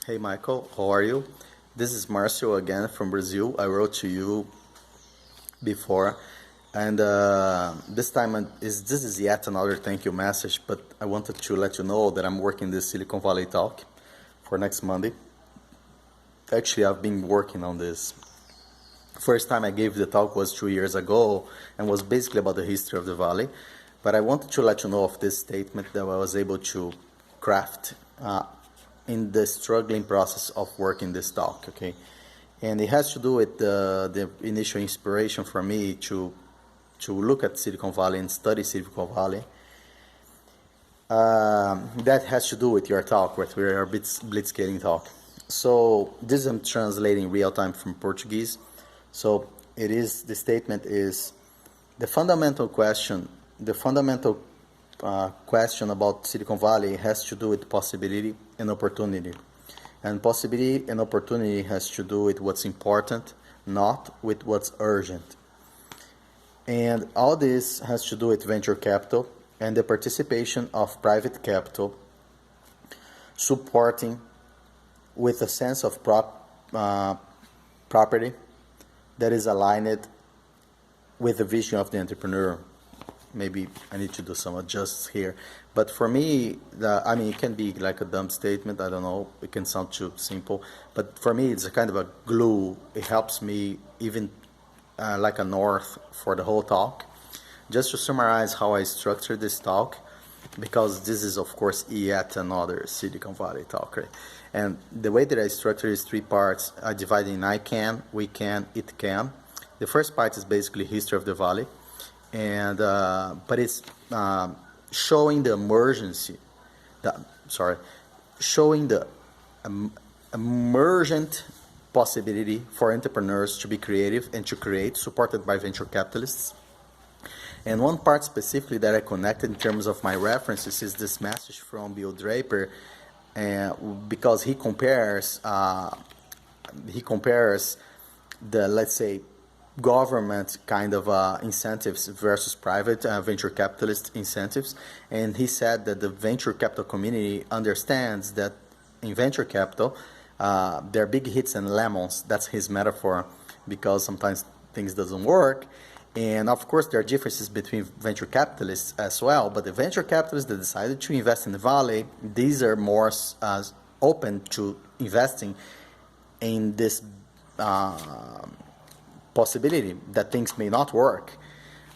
Hey Michael, how are you? This is Marcio again from Brazil. I wrote to you before, and this is yet another thank you message. But I wanted to let you know that I'm working this Silicon Valley talk for next Monday. Actually, I've been working on this. First time I gave the talk was 2 years ago, and was basically about the history of the valley. But I wanted to let you know of this statement that I was able to craft in the struggling process of working this talk, okay? And it has to do with the initial inspiration for me to look at Silicon Valley and study Silicon Valley. That has to do with your talk, with your blitzscaling talk. So this I'm translating real time from Portuguese. So the statement is, the fundamental question about Silicon Valley has to do with possibility and opportunity. And possibility and opportunity has to do with what's important, not with what's urgent. And all this has to do with venture capital and the participation of private capital supporting with a sense of property that is aligned with the vision of the entrepreneur. Maybe I need to do some adjusts here. But for me, it can be like a dumb statement. I don't know. It can sound too simple. But for me, it's a kind of a glue. It helps me even like a north for the whole talk. Just to summarize how I structured this talk, because this is, of course, yet another Silicon Valley talk, right? And the way that I structure is 3 parts. I divide in I can, we can, it can. The first part is basically history of the valley. And but it's showing the emergent possibility for entrepreneurs to be creative and to create, supported by venture capitalists. And one part specifically that I connected in terms of my references is this message from Bill Draper, because he compares the, let's say, government kind of incentives versus private venture capitalist incentives. And he said that the venture capital community understands that in venture capital, there are big hits and lemons. That's his metaphor, because sometimes things doesn't work. And of course, there are differences between venture capitalists as well. But the venture capitalists that decided to invest in the valley, these are more open to investing in this possibility that things may not work.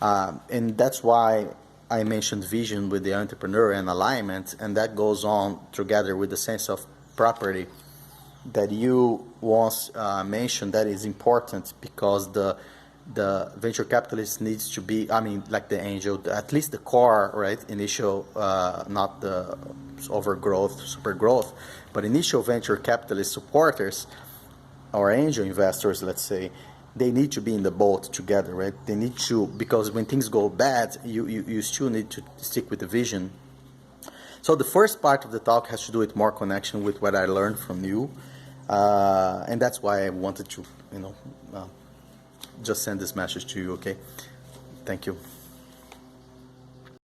And that's why I mentioned vision with the entrepreneur and alignment, and that goes on together with the sense of property that you once mentioned. That is important, because the venture capitalist needs to be, like the angel, at least the core, right? Initial, not the overgrowth, super growth, but initial venture capitalist supporters or angel investors, let's say, they need to be in the boat together, right? They need to, because when things go bad, you still need to stick with the vision. So the first part of the talk has to do with more connection with what I learned from you. And that's why I wanted to, just send this message to you, okay? Thank you.